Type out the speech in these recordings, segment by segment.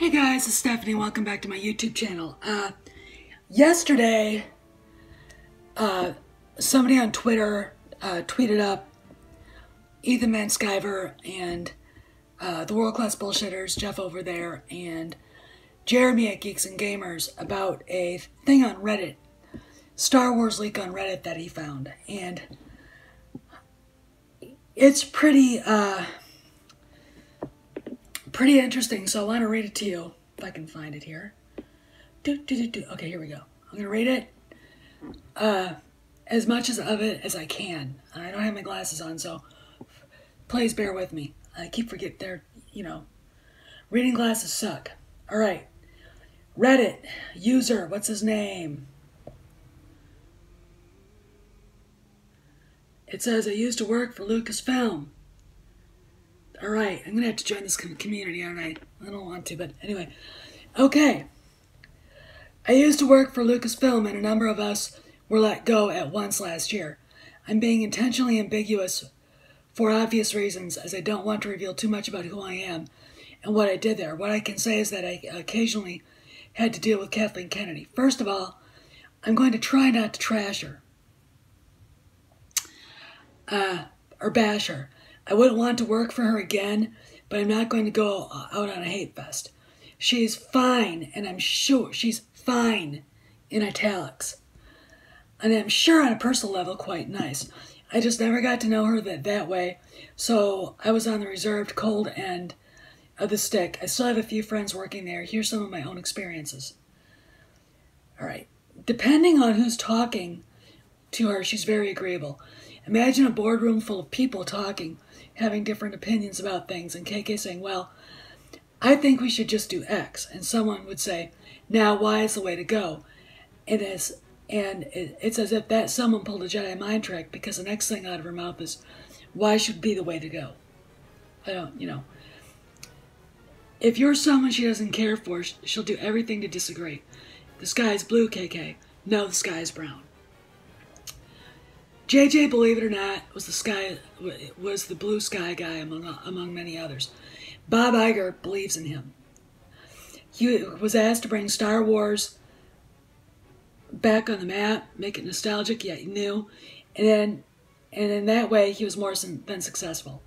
Hey guys, it's Stephanie. Welcome back to my YouTube channel. Yesterday, somebody on Twitter tweeted up Ethan Van Sciver and the World Class Bullshitters, Jeff over there, and Jeremy at Geeks and Gamers about a thing on Reddit, Star Wars leak on Reddit that he found, and it's pretty interesting, so I want to read it to you, if I can find it here. Okay, here we go. I'm going to read it as much of it as I can. I don't have my glasses on, so please bear with me. I keep forgetting reading glasses suck. All right. Reddit user, what's his name? It says, I used to work for Lucasfilm. Alright, I'm going to have to join this community, aren't I? I don't want to, but anyway. Okay. I used to work for Lucasfilm, and a number of us were let go at once last year. I'm being intentionally ambiguous for obvious reasons, as I don't want to reveal too much about who I am and what I did there. What I can say is that I occasionally had to deal with Kathleen Kennedy. First of all, I'm going to try not to trash her. Or bash her. I wouldn't want to work for her again, but I'm not going to go out on a hate fest. She's fine, and I'm sure she's fine in italics. And I'm sure on a personal level quite nice. I just never got to know her that way, so I was on the reserved cold end of the stick. I still have a few friends working there. Here's some of my own experiences. All right. Depending on who's talking to her, she's very agreeable. Imagine a boardroom full of people talking, having different opinions about things, and KK saying, well, I think we should just do X. And someone would say, now Y is the way to go. It's as if that someone pulled a Jedi mind trick, because the next thing out of her mouth is, Y should be the way to go. If you're someone she doesn't care for, she'll do everything to disagree. The sky's blue, KK. No, the sky's brown. JJ, believe it or not, was the blue sky guy among many others. Bob Iger believes in him. He was asked to bring Star Wars back on the map, make it nostalgic yet new, and in that way he was more than successful.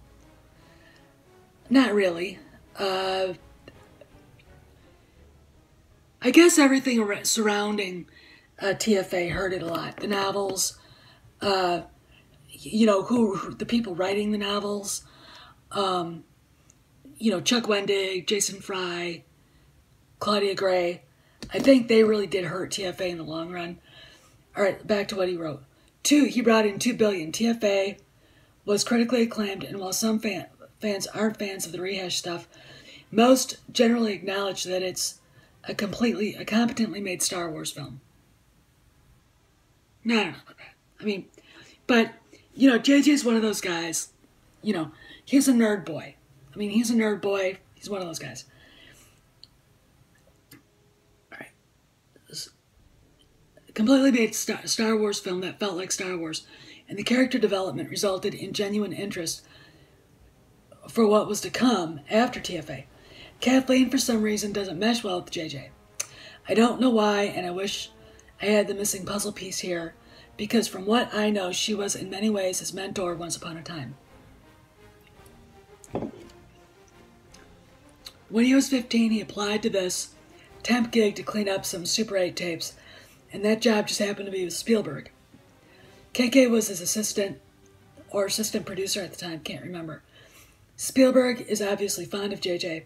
Not really. I guess everything surrounding TFA hurt it a lot. The novels. Who the people writing the novels, Chuck Wendig, Jason Fry, Claudia Gray. I think they really did hurt TFA in the long run. All right, back to what he wrote. He brought in $2 billion. TFA was critically acclaimed, and while some fans aren't fans of the rehash stuff, most generally acknowledge that it's a competently made Star Wars film. No, I don't know about that. But JJ's one of those guys, he's a nerd boy. He's a nerd boy. He's one of those guys. All right. Completely made Star Wars film that felt like Star Wars, and the character development resulted in genuine interest for what was to come after TFA. Kathleen, for some reason, doesn't mesh well with JJ. I don't know why, and I wish I had the missing puzzle piece here, because from what I know, she was in many ways his mentor once upon a time. When he was 15, he applied to this temp gig to clean up some Super 8 tapes, and that job just happened to be with Spielberg. KK was his assistant producer at the time, can't remember. Spielberg is obviously fond of JJ,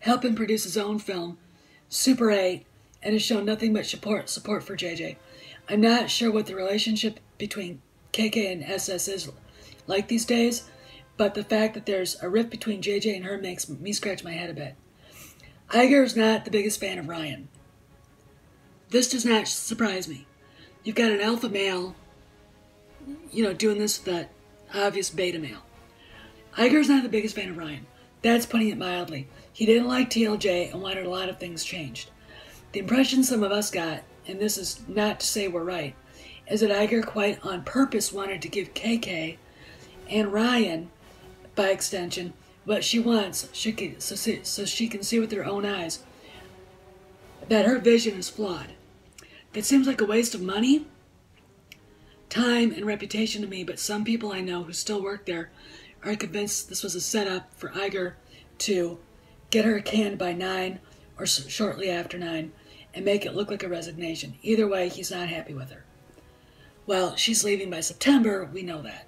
helped him produce his own film, Super 8, and has shown nothing but support for JJ. I'm not sure what the relationship between KK and SS is like these days, but the fact that there's a rift between JJ and her makes me scratch my head a bit. Iger is not the biggest fan of Ryan. This does not surprise me. You've got an alpha male, doing this with that obvious beta male. Iger's not the biggest fan of Ryan. That's putting it mildly. He didn't like TLJ and wanted a lot of things changed. The impression some of us got, and this is not to say we're right, is that Iger quite on purpose wanted to give KK and Ryan, by extension, what she wants, so she can see with her own eyes that her vision is flawed. That seems like a waste of money, time, and reputation to me, but some people I know who still work there are convinced this was a setup for Iger to get her canned by 9 or shortly after 9 and make it look like a resignation. Either way, he's not happy with her. Well, she's leaving by September, we know that.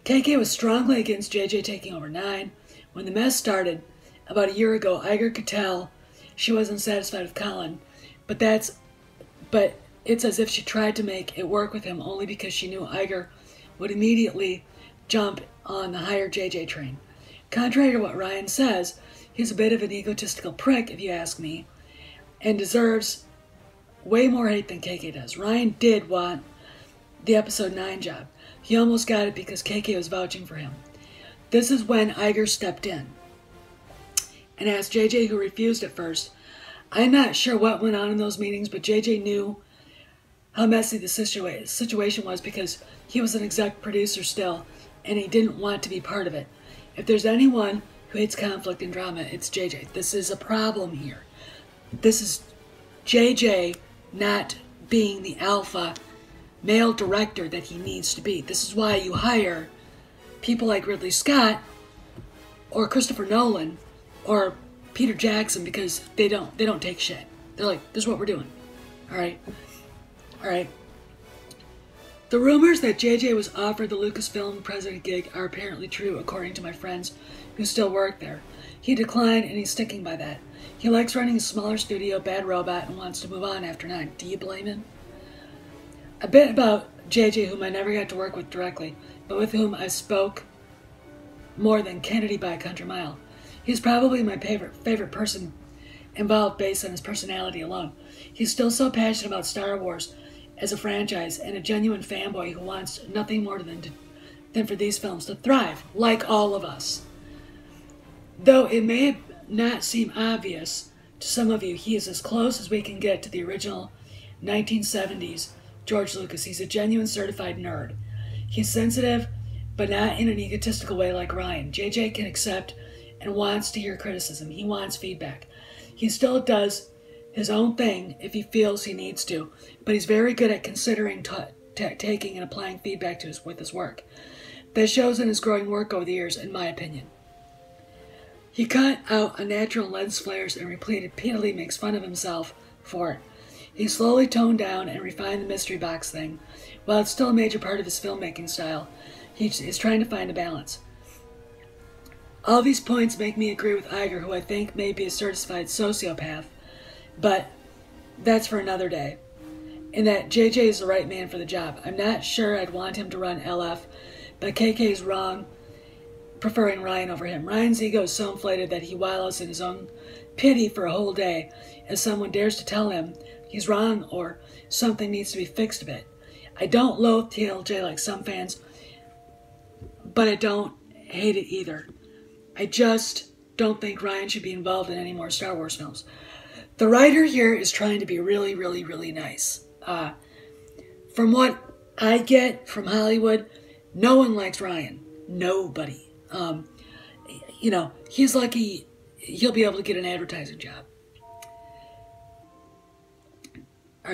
KK was strongly against JJ taking over 9. When the mess started about a year ago, Iger could tell she wasn't satisfied with Colin, but it's as if she tried to make it work with him only because she knew Iger would immediately jump on the higher JJ train. Contrary to what Ryan says, he's a bit of an egotistical prick, if you ask me, and deserves way more hate than KK does. Ryan did want the episode 9 job. He almost got it because KK was vouching for him. This is when Iger stepped in and asked JJ, who refused at first. I'm not sure what went on in those meetings, but JJ knew how messy the situation was because he was an exec producer still, and he didn't want to be part of it. If there's anyone who hates conflict and drama, it's JJ. This is a problem here. This is JJ not being the alpha male director that he needs to be. This is why you hire people like Ridley Scott or Christopher Nolan or Peter Jackson, because they don't take shit. They're like, this is what we're doing. All right. The rumors that JJ was offered the Lucasfilm president gig are apparently true, according to my friends who still work there. He declined, and he's sticking by that. He likes running a smaller studio, Bad Robot, and wants to move on after 9. Do you blame him? A bit about JJ, whom I never got to work with directly, but with whom I spoke more than Kennedy by a country mile. He's probably my favorite person involved based on his personality alone. He's still so passionate about Star Wars as a franchise and a genuine fanboy who wants nothing more than for these films to thrive, like all of us. Though it may not seem obvious to some of you, he is as close as we can get to the original 1970s George Lucas. He's a genuine certified nerd. He's sensitive, but not in an egotistical way like Ryan. JJ can accept and wants to hear criticism. He wants feedback. He still does his own thing if he feels he needs to, but he's very good at considering taking and applying feedback with his work. That shows in his growing work over the years, in my opinion. He cut out unnatural lens flares and repeatedly makes fun of himself for it. He slowly toned down and refined the mystery box thing. While it's still a major part of his filmmaking style, he's trying to find a balance. All these points make me agree with Iger, who I think may be a certified sociopath, but that's for another day. And that JJ is the right man for the job. I'm not sure I'd want him to run LF, but KK's wrong preferring Ryan over him. Ryan's ego is so inflated that he wallows in his own pity for a whole day as someone dares to tell him he's wrong or something needs to be fixed a bit. I don't loathe TLJ like some fans, but I don't hate it either. I just don't think Ryan should be involved in any more Star Wars films. The writer here is trying to be really, really, really nice. From what I get from Hollywood, no one likes Ryan. Nobody. He's lucky he'll be able to get an advertising job. All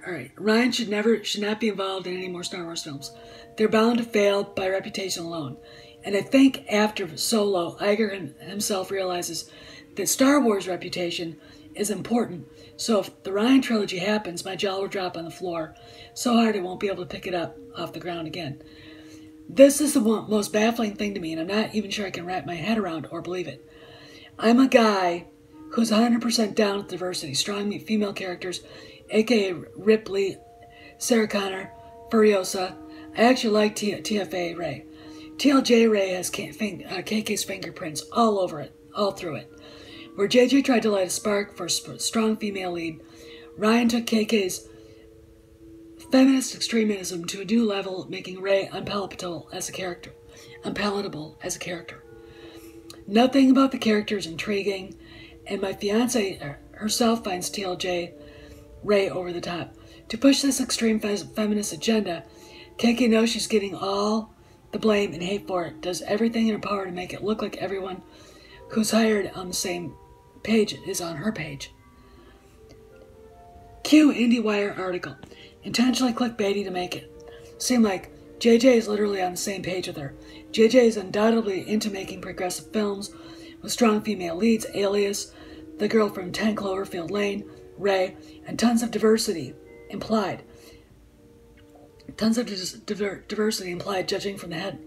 right. Ryan should not be involved in any more Star Wars films. They're bound to fail by reputation alone. And I think after Solo, Iger himself realizes that Star Wars reputation is important. So if the Ryan trilogy happens, my jaw will drop on the floor so hard I won't be able to pick it up off the ground again. This is the most baffling thing to me, and I'm not even sure I can wrap my head around or believe it. I'm a guy who's 100% down with diversity, strong female characters, a.k.a. Ripley, Sarah Connor, Furiosa. I actually like TFA Ray. TLJ Ray has KK's fingerprints all over it, all through it. Where JJ tried to light a spark for a strong female lead, Ryan took KK's feminist extremism to a new level, making Ray unpalatable as a character. Nothing about the character is intriguing, and my fiancée herself finds TLJ Ray over the top. To push this extreme feminist agenda, KK knows she's getting all the blame and hate for it, does everything in her power to make it look like everyone who's hired on the same page is on her page. Cue IndieWire article. Intentionally clickbaity to make it seem like JJ is literally on the same page with her. JJ is undoubtedly into making progressive films with strong female leads, Alias, the girl from 10 Cloverfield Lane, Ray, and tons of diversity implied. Tons of diversity implied, judging from the head.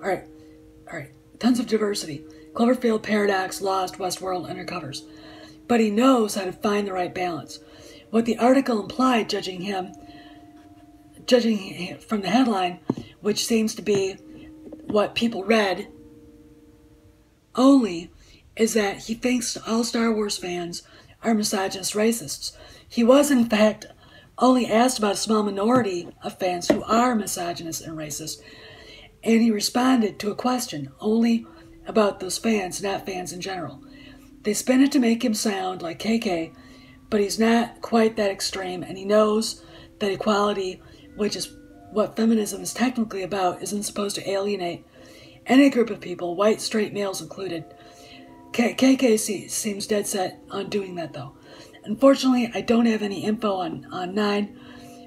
All right. Tons of diversity. Cloverfield, Paradox, Lost, Westworld, Undercovers. But he knows how to find the right balance. What the article implied, judging from the headline, which seems to be what people read only, is that he thinks all Star Wars fans are misogynist racists. He was, in fact, only asked about a small minority of fans who are misogynist and racist, and he responded to a question only about those fans, not fans in general. They spin it to make him sound like KK, but he's not quite that extreme, and he knows that equality, which is what feminism is technically about, isn't supposed to alienate any group of people, white, straight males included. KK seems dead set on doing that, though. Unfortunately, I don't have any info on 9,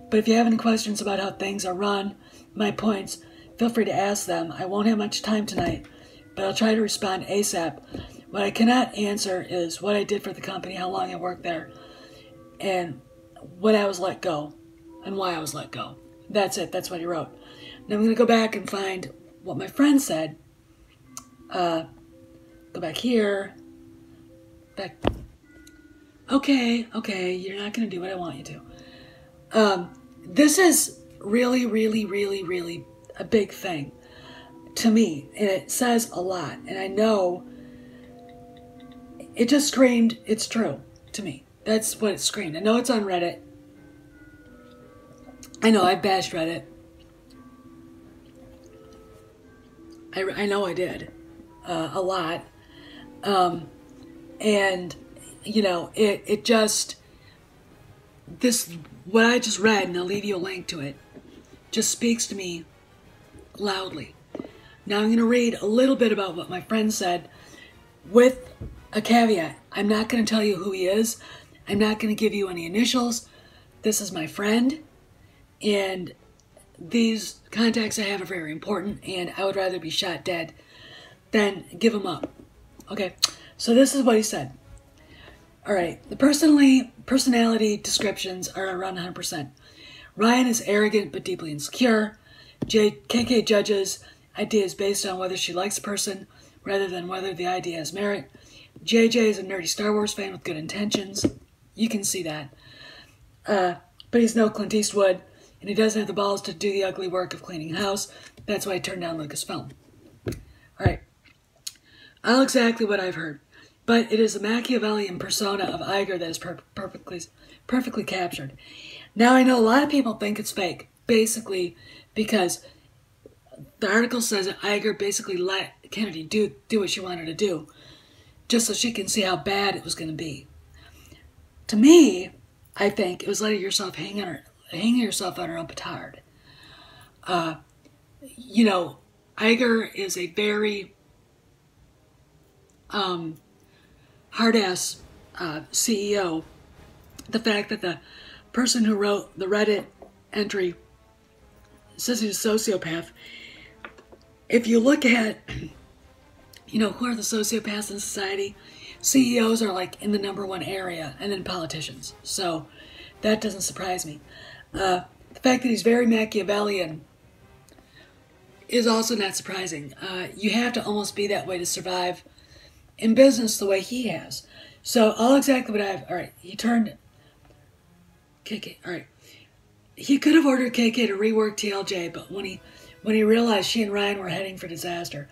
but if you have any questions about how things are run, my points, feel free to ask them. I won't have much time tonight, but I'll try to respond ASAP. What I cannot answer is what I did for the company, how long I worked there, and when I was let go, and why I was let go. That's it. That's what he wrote. Now I'm going to go back and find what my friend said. Go back here. Back. Okay, you're not going to do what I want you to. This is really, really, really, really a big thing to me, and it says a lot, and I know it just screamed, it's true to me. That's what it screamed. I know it's on Reddit. I know I bashed Reddit. I know I did a lot. And, you know, it just, this, what I just read, and I'll leave you a link to it, just speaks to me loudly. Now I'm going to read a little bit about what my friend said with a caveat. I'm not going to tell you who he is. I'm not going to give you any initials. This is my friend, and these contacts I have are very important, and I would rather be shot dead than give them up. Okay, so this is what he said. All right, the personality descriptions are around 100%. Ryan is arrogant but deeply insecure. KK judges ideas based on whether she likes a person rather than whether the idea has merit. JJ is a nerdy Star Wars fan with good intentions. You can see that. But he's no Clint Eastwood, and he doesn't have the balls to do the ugly work of cleaning house. That's why he turned down Lucasfilm. All right. All exactly what I've heard. But it is the Machiavellian persona of Iger that is perfectly captured. Now, I know a lot of people think it's fake, basically because the article says that Iger basically let Kennedy do what she wanted to do, just so she can see how bad it was going to be. To me, I think it was letting yourself hanging yourself on her own petard. You know, Iger is a very hard-ass CEO. The fact that the person who wrote the Reddit entry says he's a sociopath. If you look at, you know, who are the sociopaths in society? CEOs are like in the #1 area, and then politicians. So that doesn't surprise me. The fact that he's very Machiavellian is also not surprising. You have to almost be that way to survive in business the way he has. So all exactly what all right, he turned KK, all right. He could have ordered KK to rework TLJ, but when he realized she and Ryan were heading for disaster,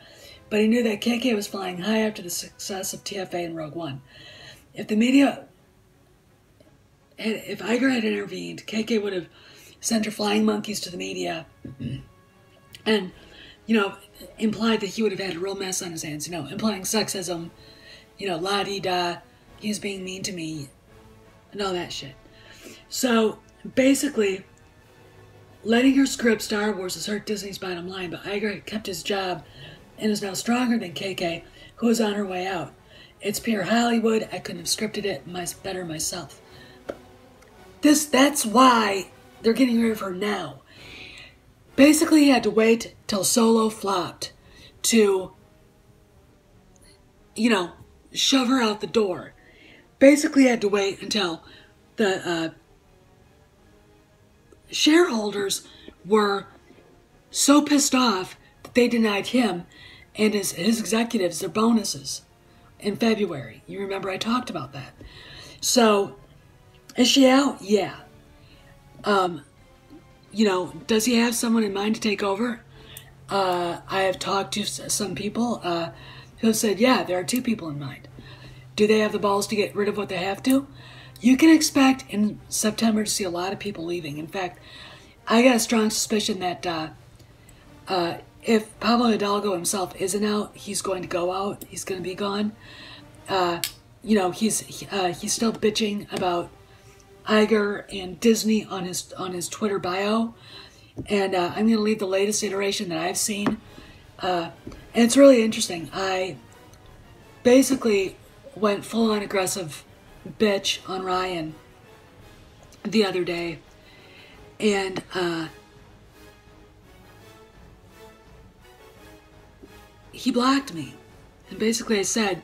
but he knew that KK was flying high after the success of TFA and Rogue One. If Iger had intervened, KK would have sent her flying monkeys to the media and, you know, implied that he would have had a real mess on his hands, you know, implying sexism, you know, la-di-da, he was being mean to me, and all that shit. So, basically, letting her screw up Star Wars has hurt Disney's bottom line, but Iger kept his job and is now stronger than KK, who is on her way out. It's pure Hollywood. I couldn't have scripted it better myself. That's why they're getting rid of her now. Basically, he had to wait till Solo flopped to, shove her out the door. Basically, had to wait until the shareholders were so pissed off that they denied him and his executives their bonuses in February. You remember I talked about that. So, is she out? Yeah. Does he have someone in mind to take over? I have talked to some people who have said, yeah, there are two people in mind. Do they have the balls to get rid of what they have to? You can expect in September to see a lot of people leaving. In fact, I got a strong suspicion that if Pablo Hidalgo himself isn't out, he's going to go out. He's going to be gone. He's still bitching about Iger and Disney on his Twitter bio, and I'm going to leave the latest iteration that I've seen. And it's really interesting. I basically went full-on aggressive bitch on Ryan the other day, and he blocked me. And basically I said,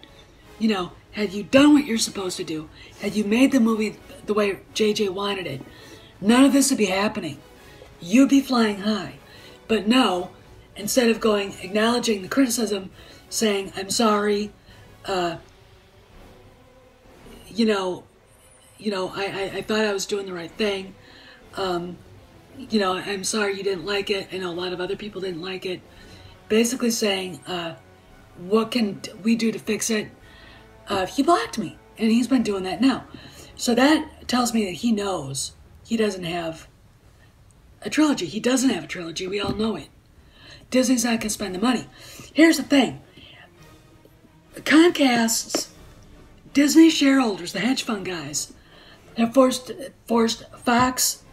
had you done what you're supposed to do, had you made the movie the way JJ wanted it, none of this would be happening. You'd be flying high. But no, instead of acknowledging the criticism, saying, I'm sorry, I thought I was doing the right thing. I'm sorry you didn't like it. I know a lot of other people didn't like it. Basically saying, what can we do to fix it? He blocked me, and he's been doing that now. So that tells me that he knows he doesn't have a trilogy. He doesn't have a trilogy. We all know it. Disney's not going to spend the money. Here's the thing. Comcast's Disney shareholders, the hedge fund guys, have forced Fox.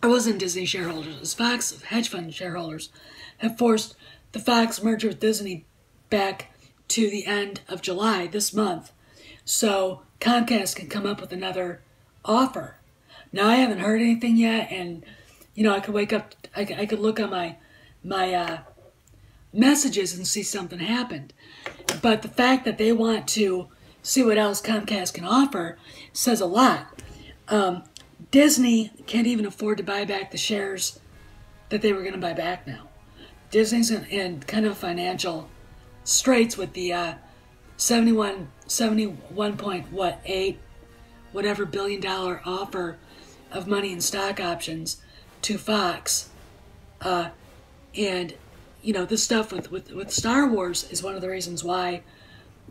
It wasn't Disney shareholders. It was Fox hedge fund shareholders have forced the Fox merger with Disney back to the end of July this month, so Comcast can come up with another offer. Now I haven't heard anything yet, and I could wake up. I could look on my messages and see something happened. But the fact that they want to see what else Comcast can offer says a lot. Disney can't even afford to buy back the shares that they were going to buy back now. Disney's in kind of financial straits with the 71.8 whatever $billion offer of money and stock options to Fox. And this stuff with Star Wars is one of the reasons why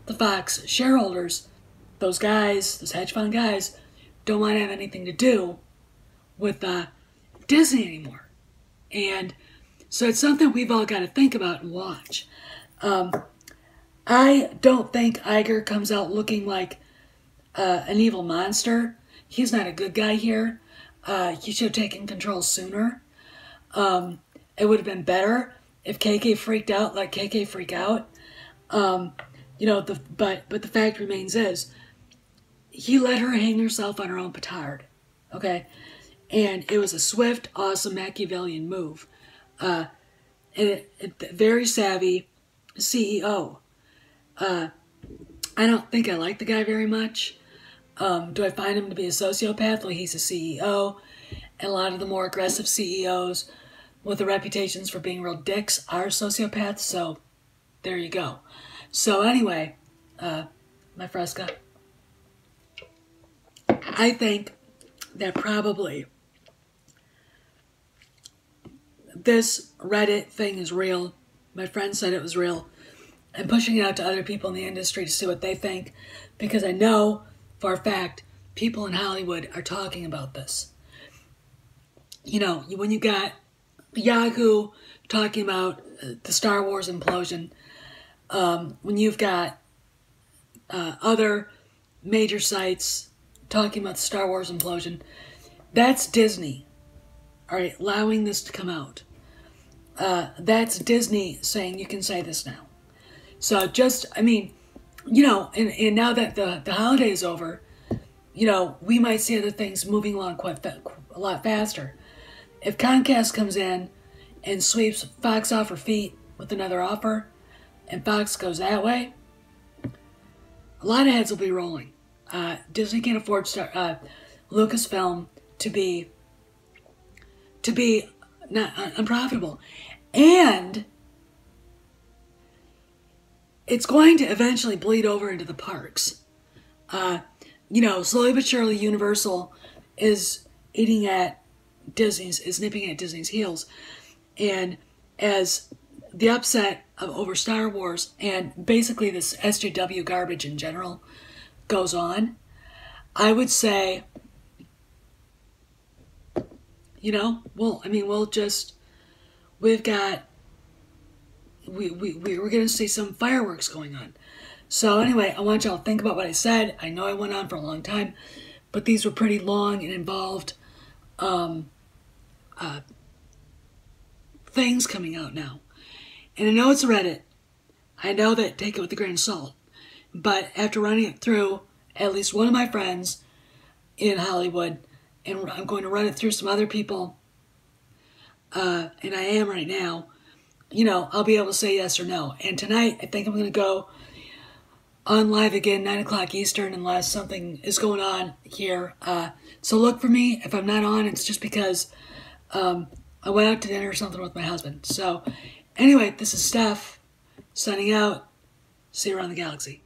the Fox shareholders, those hedge fund guys, don't want to have anything to do with Disney anymore. And so it's something we've all got to think about and watch. I don't think Iger comes out looking like an evil monster. He's not a good guy here. He should have taken control sooner. It would have been better if KK freaked out, let KK freak out. But the fact remains is, he let her hang herself on her own petard, okay? And it was a swift, awesome Machiavellian move. And very savvy CEO. I don't think I like the guy very much. Do I find him to be a sociopath? Well, he's a CEO. And a lot of the more aggressive CEOs with the reputations for being real dicks are sociopaths. So there you go. So anyway, my Fresca, I think that probably this Reddit thing is real. My friend said it was real. I'm pushing it out to other people in the industry to see what they think, because I know for a fact people in Hollywood are talking about this. When you got Yahoo talking about the Star Wars implosion, when you've got other major sites talking about the Star Wars implosion, that's Disney. all right, allowing this to come out. That's Disney saying you can say this now. So just, I mean, you know, and now that the holiday is over, you know, we might see other things moving along a lot faster. If Comcast comes in and sweeps Fox off her feet with another offer, and Fox goes that way, a lot of heads will be rolling. Disney can't afford Lucasfilm to be not unprofitable, and it's going to eventually bleed over into the parks. You know, slowly but surely, Universal is nipping at Disney's heels, and as the upset over Star Wars and basically this SJW garbage in general goes on, I would say, you know, we're going to see some fireworks going on. So anyway, I want y'all to think about what I said. I know I went on for a long time, but these were pretty long and involved things coming out now. And I know it's Reddit. I know that, take it with a grain of salt. But after running it through at least one of my friends in Hollywood, and I'm going to run it through some other people, and I am right now, you know, I'll be able to say yes or no. And tonight, I think I'm going to go on live again, 9 o'clock Eastern, unless something is going on here. So look for me. If I'm not on, it's just because I went out to dinner or something with my husband. So anyway, this is Steph, signing out. See you around the galaxy.